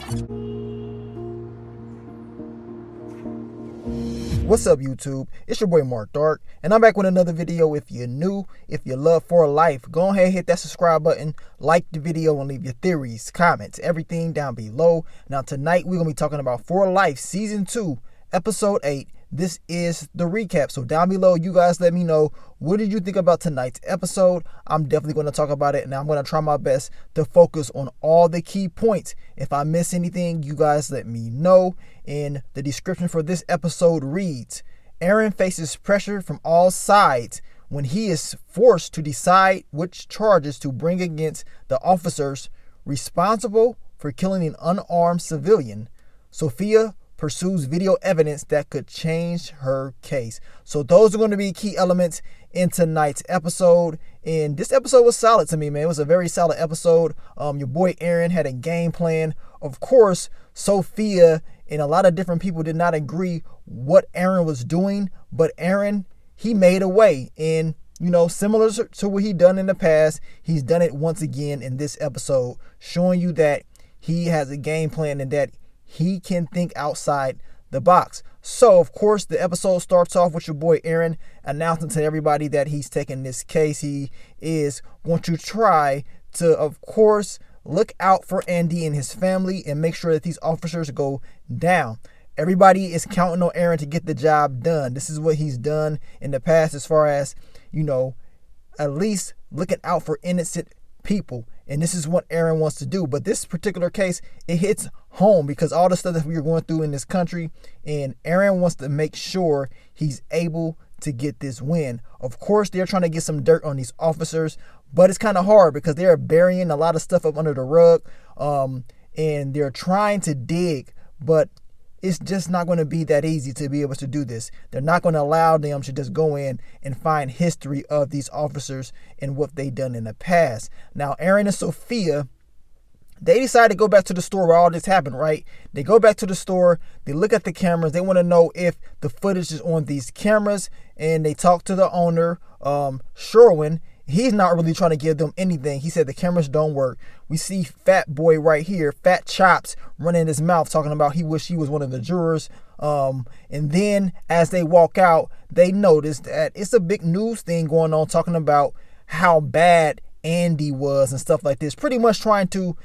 What's up, YouTube? It's your boy Mark Dark, and I'm back with another video. If you're new, if you love For Life, go ahead and hit that subscribe button, like the video, and leave your theories, comments, everything down below. Now tonight we're gonna be talking about For Life Season 2, Episode 8. This is the recap. So down below, you guys let me know, what did you think about tonight's episode? I'm definitely going to talk about it, and I'm going to try my best to focus on all the key points. If I miss anything, you guys let me know. In the description for this episode reads, Aaron faces pressure from all sides when he is forced to decide which charges to bring against the officers responsible for killing an unarmed civilian. Sophia pursues video evidence that could change her case. So those are going to be key elements in tonight's episode. And this episode was solid to me, man. It was a very solid episode. Your boy Aaron had a game plan. Of course, Sophia and a lot of different people did not agree what Aaron was doing, but Aaron, he made a way. And similar to what he done in the past, he's done it once again in this episode, showing you that he has a game plan and that he can think outside the box. So, of course, the episode starts off with your boy Aaron announcing to everybody that he's taking this case. He is going to try to, of course, look out for Andy and his family and make sure that these officers go down. Everybody is counting on Aaron to get the job done. This is what he's done in the past as far as, at least looking out for innocent people. And this is what Aaron wants to do. But this particular case, it hits home because all the stuff that we are going through in this country, and Aaron wants to make sure he's able to get this win. Of course, they're trying to get some dirt on these officers, but it's kind of hard because they're burying a lot of stuff up under the rug, and they're trying to dig, but it's just not going to be that easy to be able to do this. They're not going to allow them to just go in and find history of these officers and what they've done in the past. Now, Aaron and Sophia, they decide to go back to the store where all this happened, right? They go back to the store. They look at the cameras. They want to know if the footage is on these cameras, and they talk to the owner, Sherwin. He's not really trying to give them anything. He said the cameras don't work. We see Fat Boy right here, Fat Chops, running his mouth talking about he wish he was one of the jurors. And then as they walk out, they notice that it's a big news thing going on talking about how bad Andy was and stuff like this. Pretty much trying to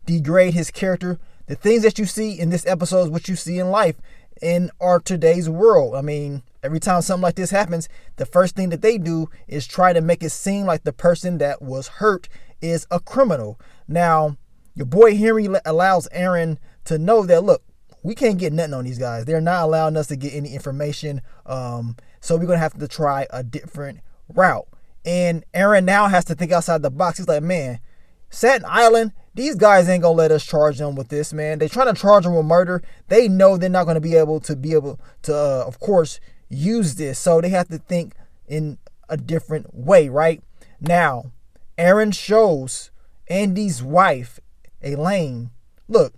degrade his character. The things that you see in this episode is what you see in life in our today's world. I mean, every time something like this happens, the first thing that they do is try to make it seem like the person that was hurt is a criminal. Now, your boy Henry allows Aaron to know that, look, we can't get nothing on these guys. They're not allowing us to get any information. So we're going to have to try a different route. And Aaron now has to think outside the box. He's like, man, Staten Island, these guys ain't gonna let us charge them with this, man. They trying to charge them with murder. They know they're not gonna be able to of course, use this. So they have to think in a different way, right? Now, Aaron shows Andy's wife, Elaine, look,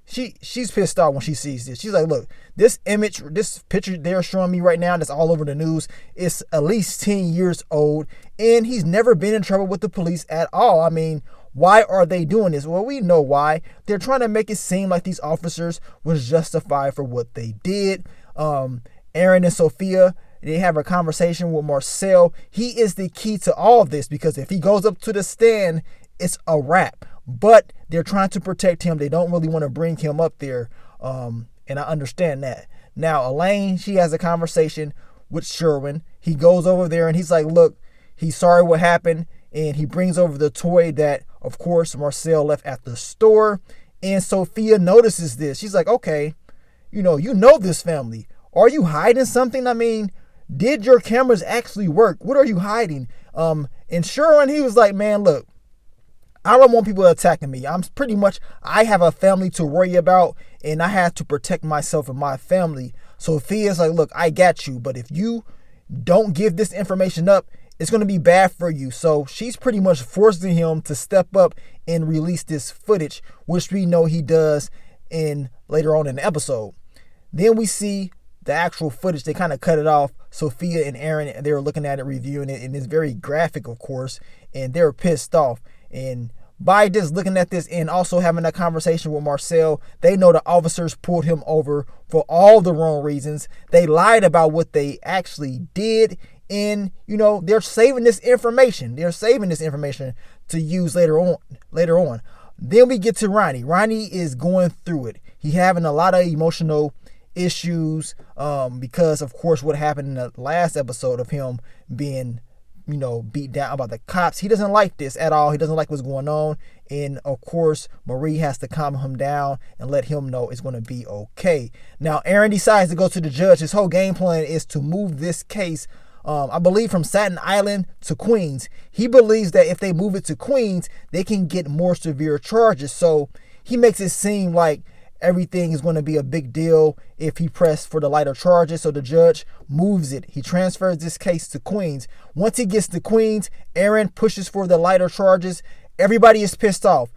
she's pissed off when she sees this. She's like, look, this picture they're showing me right now that's all over the news is at least 10 years old, and he's never been in trouble with the police at all. I mean, why are they doing this? Well, we know why. They're trying to make it seem like these officers was justified for what they did. Aaron and Sophia, they have a conversation with Marcel. He is the key to all of this because if he goes up to the stand, it's a wrap. But they're trying to protect him. They don't really want to bring him up there. And I understand that. Now, Elaine, she has a conversation with Sherwin. He goes over there and he's like, look, he's sorry what happened. And he brings over the toy that, of course, Marcel left at the store. And Sophia notices this. She's like, okay, you know this family. Are you hiding something? I mean, did your cameras actually work? What are you hiding? And Sherwin, he was like, man, look, I don't want people attacking me. I have a family to worry about, and I have to protect myself and my family. Sophia's like, look, I got you, but if you don't give this information up, it's going to be bad for you. So she's pretty much forcing him to step up and release this footage, which we know he does later on in the episode. Then we see the actual footage. They kind of cut it off. Sophia and Aaron, they were looking at it, reviewing it, and it's very graphic, of course, and they were pissed off. by just looking at this and also having a conversation with Marcel, they know the officers pulled him over for all the wrong reasons. They lied about what they actually did. And, they're saving this information. They're saving this information to use later on. Then we get to Ronnie. Ronnie is going through it. He having a lot of emotional issues because, of course, what happened in the last episode of him being beat down about the cops. He doesn't like this at all. He doesn't like what's going on. And of course, Marie has to calm him down and let him know it's going to be okay. Now, Aaron decides to go to the judge. His whole game plan is to move this case, I believe, from Staten Island to Queens. He believes that if they move it to Queens, they can get more severe charges. So he makes it seem like everything is going to be a big deal if he pressed for the lighter charges. So the judge moves it. He transfers this case to Queens. Once he gets to Queens, Aaron pushes for the lighter charges. Everybody is pissed off.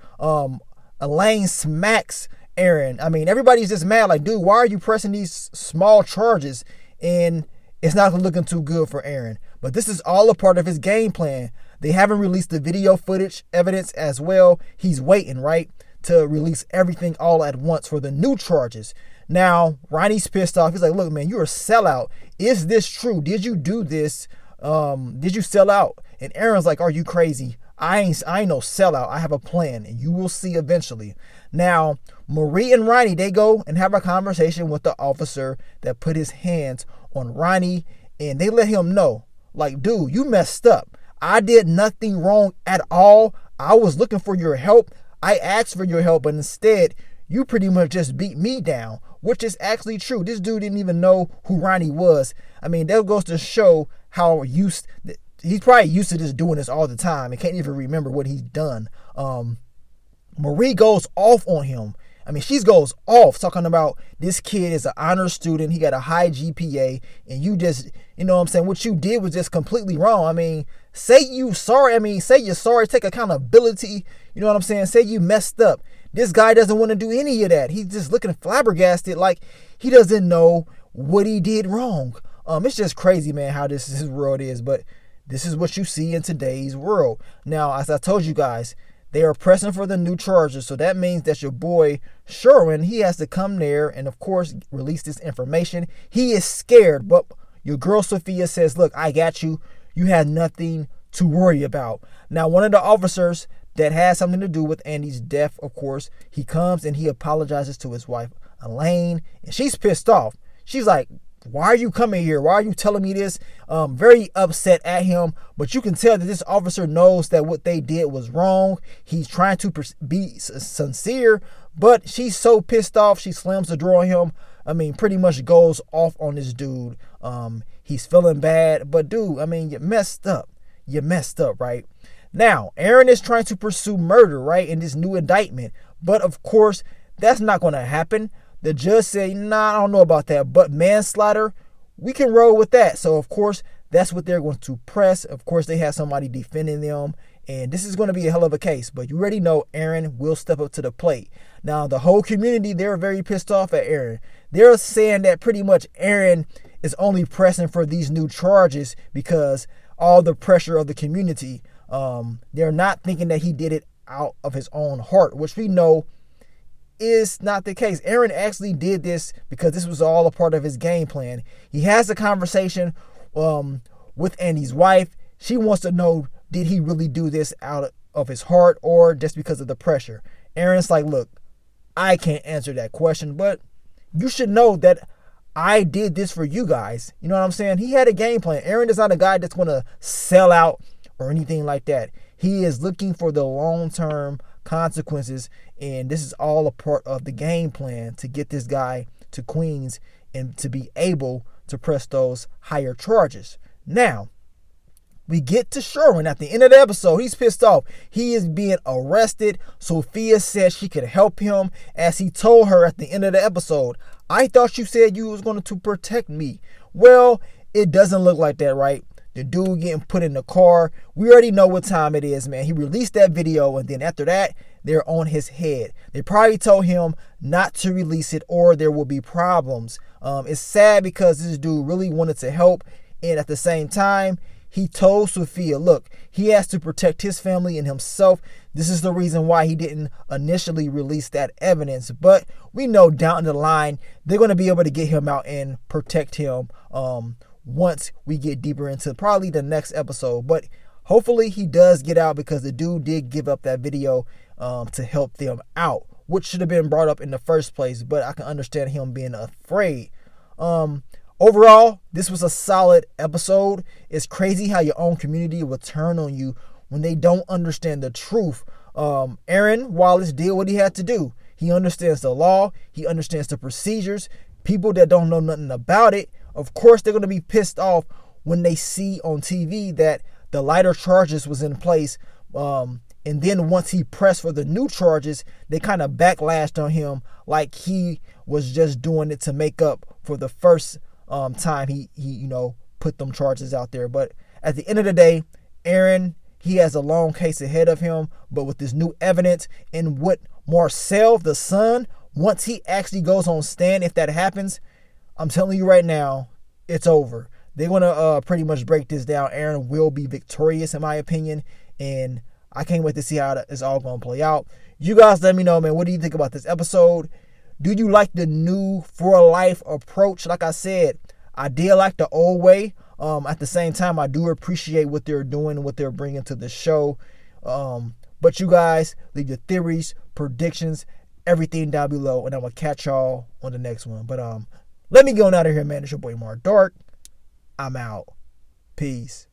Elaine smacks Aaron. I mean, everybody's just mad. Like, dude, why are you pressing these small charges? And it's not looking too good for Aaron. But this is all a part of his game plan. They haven't released the video footage evidence as well. He's waiting, right, to release everything all at once for the new charges. Now, Ronnie's pissed off. He's like, look, man, you're a sellout. Is this true? Did you do this? Did you sell out? And Aaron's like, are you crazy? I ain't no sellout. I have a plan, and you will see eventually. Now, Marie and Ronnie, they go and have a conversation with the officer that put his hands on Ronnie, and they let him know, like, dude, you messed up. I did nothing wrong at all. I was looking for your help. I asked for your help, but instead, you pretty much just beat me down, which is actually true. This dude didn't even know who Ronnie was. I mean, that goes to show how he's probably used to just doing this all the time and can't even remember what he's done. Marie goes off on him. I mean, she goes off talking about this kid is an honor student. He got a high GPA, and you just, what you did was just completely wrong. I mean, say you're sorry. Take accountability. You know what I'm saying? Say you messed up. This guy doesn't want to do any of that. He's just looking flabbergasted, like he doesn't know what he did wrong. It's just crazy, man, how this world is. But this is what you see in today's world. Now, as I told you guys, they are pressing for the new charges. So that means that your boy Sherwin, he has to come there and, of course, release this information. He is scared, but your girl Sophia says, look, I got you. You have nothing to worry about. Now, one of the officers that has something to do with Andy's death, of course, he comes and he apologizes to his wife, Elaine, and she's pissed off. She's like, why are you coming here? Why are you telling me this? Very upset at him, but you can tell that this officer knows that what they did was wrong. He's trying to be sincere, but she's so pissed off, she slams the door on him. I mean, pretty much goes off on this dude. He's feeling bad, but dude, I mean, you messed up. You messed up, right? Now, Aaron is trying to pursue murder, right, in this new indictment. But, of course, that's not going to happen. The judge said, nah, I don't know about that. But manslaughter, we can roll with that. So, of course, that's what they're going to press. Of course, they have somebody defending them. And this is going to be a hell of a case. But you already know Aaron will step up to the plate. Now, the whole community, they're very pissed off at Aaron. They're saying that pretty much Aaron is only pressing for these new charges because all the pressure of the community. They're not thinking that he did it out of his own heart, which we know is not the case. Aaron actually did this because this was all a part of his game plan. He has a conversation with Andy's wife. She wants to know, did he really do this out of his heart or just because of the pressure? Aaron's like, look, I can't answer that question, but you should know that I did this for you guys. You know what I'm saying? He had a game plan. Aaron is not a guy that's going to sell out or anything like that. He is looking for the long-term consequences, and this is all a part of the game plan to get this guy to Queens and to be able to press those higher charges. Now, we get to Sherwin at the end of the episode. He's pissed off. He is being arrested. Sophia said she could help him, as he told her at the end of the episode, I thought you said you was going to protect me. Well, it doesn't look like that, right? The dude getting put in the car. We already know what time it is, man. He released that video, and then after that, they're on his head. They probably told him not to release it or there will be problems. It's sad because this dude really wanted to help, and at the same time, he told Sophia, look, he has to protect his family and himself. This is the reason why he didn't initially release that evidence. But we know down the line, they're going to be able to get him out and protect him once we get deeper into probably the next episode. But hopefully he does get out, because the dude did give up that video to help them out, which should have been brought up in the first place. But I can understand him being afraid. Overall, this was a solid episode. It's crazy how your own community will turn on you when they don't understand the truth. Aaron Wallace did what he had to do. He understands the law. He understands the procedures. People that don't know nothing about it, of course, they're going to be pissed off when they see on TV that the lighter charges was in place. And then once he pressed for the new charges, they kind of backlashed on him like he was just doing it to make up for the first time he put them charges out there. But at the end of the day, Aaron, he has a long case ahead of him. But with this new evidence, and what Marcel, the son, once he actually goes on stand, if that happens, I'm telling you right now, it's over. They're going to pretty much break this down. Aaron will be victorious, in my opinion. And I can't wait to see how it's all going to play out. You guys let me know, man. What do you think about this episode? Do you like the new For Life approach? Like I said, I did like the old way. At the same time, I do appreciate what they're doing and what they're bringing to the show. But you guys, leave your theories, predictions, everything down below. And I'm going to catch y'all on the next one. But let me go on out of here, man. It's your boy Mark Dark. I'm out. Peace.